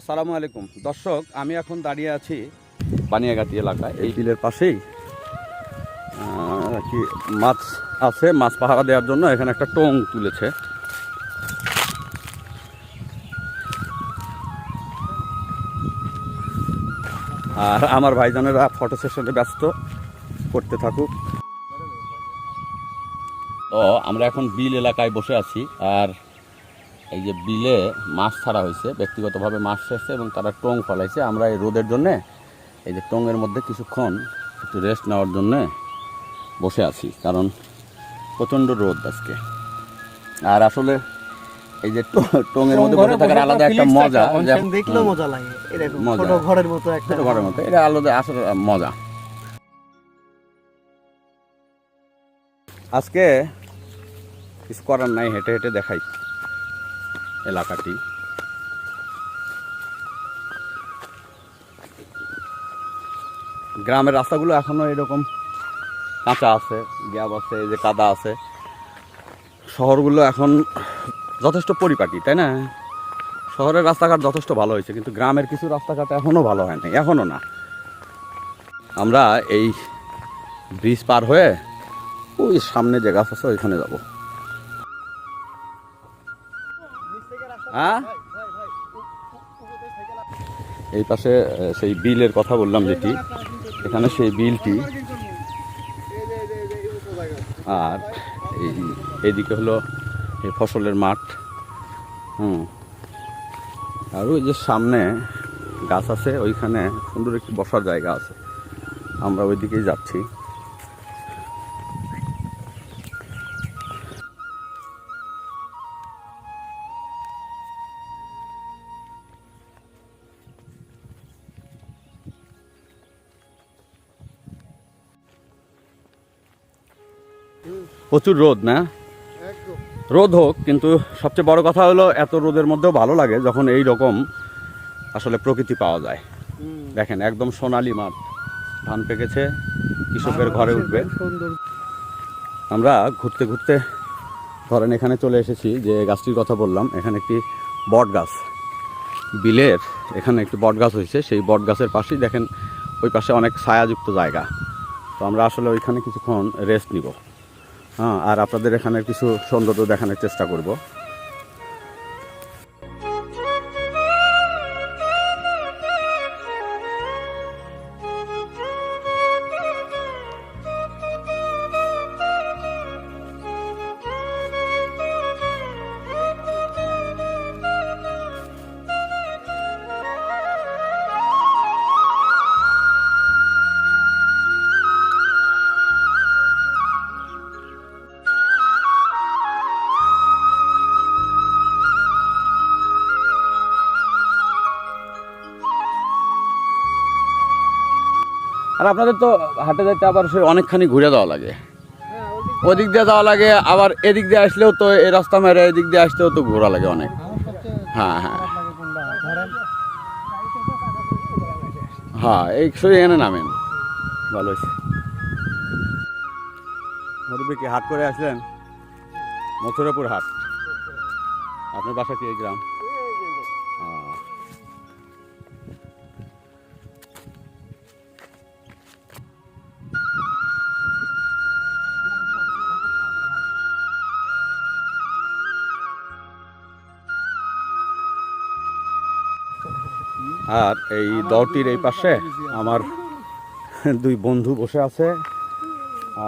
আসসালামু আলাইকুম দর্শক, আমি এখন দাঁড়িয়ে আছি বানিয়াগাতি এলাকায়। এই বিলের পাশেই কি মাছ আছে, মাছ পাহারা দেওয়ার জন্য এখানে একটা টং তুলেছে। আর আমার ভাইজানেরা ফটো সেশনে ব্যস্ত, করতে থাকুক। তো আমরা এখন বিল এলাকায় বসে আছি। আর এই যে বিলে মাছ ছাড়া হয়েছে, ব্যক্তিগতভাবে মাছ ছেড়েছে এবং তারা টং ফলাইছে। আমরা এই রোদের জন্যে এই যে টঙের মধ্যে কিছুক্ষণ একটু রেস্ট নেওয়ার জন্যে বসে আছি, কারণ প্রচণ্ড রোদ আজকে। আর আসলে এই যে টঙের মধ্যে বসে থাকার আলাদা একটা মজা, দেখলেও মজা লাগে। ছোট ঘরের মতো একটা ঘরের মতো, এটা আলাদা আসলে মজা। আজকে কিছু করার নাই, হেঁটে হেঁটে দেখাই এলাকাটি। গ্রামের রাস্তাগুলো এখনো এরকম কাঁচা আছে, গ্যাপ আছে, এই যে কাদা আছে। শহরগুলো এখন যথেষ্ট পরিপাটি, তাই না? শহরের রাস্তাঘাট যথেষ্ট ভালো হয়েছে, কিন্তু গ্রামের কিছু রাস্তাঘাট এখনও ভালো হয় নাই, এখনও না। আমরা এই ব্রিজ পার হয়ে ওই সামনে যে গাছ আছে ওইখানে যাব। হ্যাঁ, এই পাশে সেই বিলের কথা বললাম যেটি, এখানে সেই বিলটি। আর এইদিকে হলো এই ফসলের মাঠ। আর ওই যে সামনে গাছ আছে, ওইখানে সুন্দর একটি বসার জায়গা আছে, আমরা ওই দিকেই যাচ্ছি। প্রচুর রোদ না? রোদ হোক, কিন্তু সবচেয়ে বড় কথা হলো এত রোদের মধ্যেও ভালো লাগে যখন এই রকম আসলে প্রকৃতি পাওয়া যায়। দেখেন, একদম সোনালি মাঠ, ধান পেকেছে, কৃষকের ঘরে উঠবে। আমরা ঘুরতে ঘুরতে ধরেন এখানে চলে এসেছি, যে গাছটির কথা বললাম, এখানে একটি বট গাছ, বিলের এখানে একটি বট গাছ হয়েছে। সেই বট গাছের পাশেই দেখেন ওই পাশে অনেক ছায়াযুক্ত জায়গা। তো আমরা আসলে ওইখানে কিছুক্ষণ রেস্ট নিব। হ্যাঁ, আর আপনাদের এখানে কিছু সৌন্দর্য দেখানোর চেষ্টা করব। আর আপনাদের তো হাটে যাইতে আবার সে অনেকখানি ঘুরে যাওয়া লাগে, ওদিক দিয়ে যাওয়া লাগে, আবার এদিক দিয়ে আসলেও তো এই রাস্তা মেরে এদিক দিয়ে আসতেও তো ঘোরা লাগে অনেক। হ্যাঁ হ্যাঁ হ্যাঁ, এই এখানে নামেন, ভালো হয়েছে। মুরব্বী কি হাট করে আসলেন? মথুরাপুর হাট। আপনার বাসা কি এই গ্রাম? আর এই দলটির এই পাশে আমার দুই বন্ধু বসে আছে,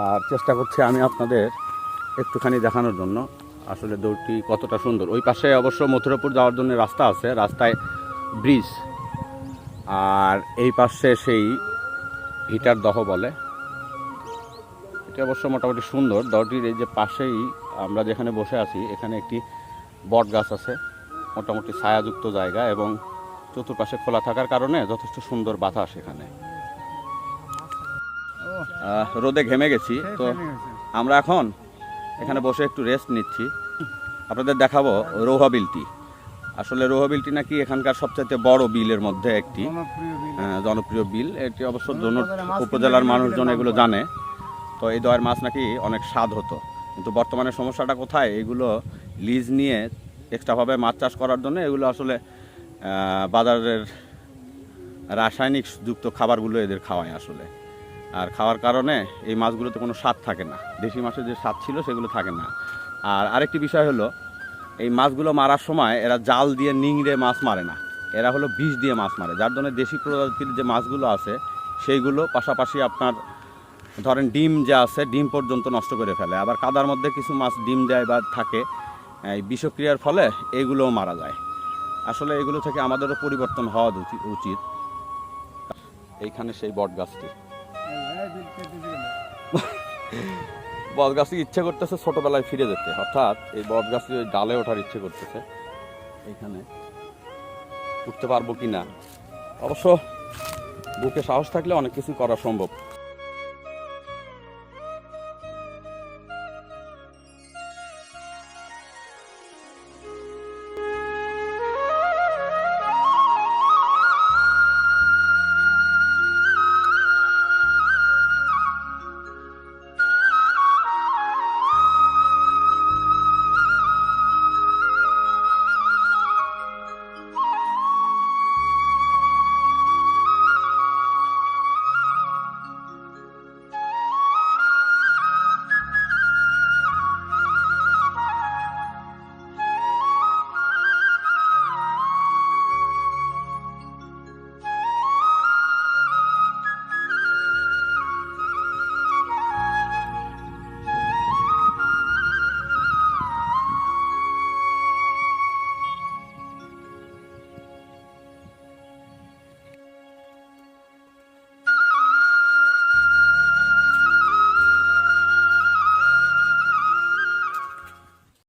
আর চেষ্টা করছি আমি আপনাদের একটুখানি দেখানোর জন্য আসলে দৌড়টি কতটা সুন্দর। ওই পাশে অবশ্য মথুরাপুর যাওয়ার জন্য রাস্তা আছে, রাস্তায় ব্রিজ। আর এই পাশে সেই ভিটার দহ বলে, এটা অবশ্য মোটামুটি সুন্দর। দলটির এই যে পাশেই আমরা যেখানে বসে আছি, এখানে একটি বট গাছ আছে, মোটামুটি ছায়াযুক্ত জায়গা, এবং চতুর্পাশে খোলা থাকার কারণে যথেষ্ট সুন্দর বাতাস এখানে। রোদে ঘেমে গেছি, তো আমরা এখন এখানে বসে একটু রেস্ট নিচ্ছি। আপনাদের দেখাবো রৌহা বিলটি। আসলে রৌহা বিলটি নাকি এখানকার সবচাইতে বড় বিলের মধ্যে একটি, জনপ্রিয় বিল এটি। অবশ্য উপজেলার মানুষজন এগুলো জানে। তো এই দয়ের মাছ নাকি অনেক স্বাদ হতো, কিন্তু বর্তমানে সমস্যাটা কোথায়, এগুলো লিজ নিয়ে এক্সট্রাভাবে মাছ চাষ করার জন্য এগুলো আসলে বাজারের রাসায়নিক যুক্ত খাবারগুলো এদের খাওয়ায় আসলে। আর খাওয়ার কারণে এই মাছগুলোতে কোনো স্বাদ থাকে না, দেশি মাছের যে স্বাদ ছিল সেগুলো থাকে না। আর আরেকটি বিষয় হলো, এই মাছগুলো মারার সময় এরা জাল দিয়ে নিংড়ে মাছ মারে না, এরা হলো বিষ দিয়ে মাছ মারে, যার জন্য দেশি প্রজাতির যে মাছগুলো আছে সেইগুলো পাশাপাশি আপনার ধরেন ডিম যে আছে ডিম পর্যন্ত নষ্ট করে ফেলে। আবার কাদার মধ্যে কিছু মাছ ডিম দেয় বা থাকে, এই বিষক্রিয়ার ফলে এইগুলোও মারা যায়। আসলে এগুলো থেকে আমাদেরও পরিবর্তন হওয়া উচিত। এইখানে সেই বট গাছটি, বট গাছটি ইচ্ছে করতেছে ছোটবেলায় ফিরে যেতে, অর্থাৎ এই বট গাছটি ওই ডালে ওঠার ইচ্ছে করতেছে। এইখানে উঠতে পারবো কি না, অবশ্য বুকে সাহস থাকলে অনেক কিছু করা সম্ভব।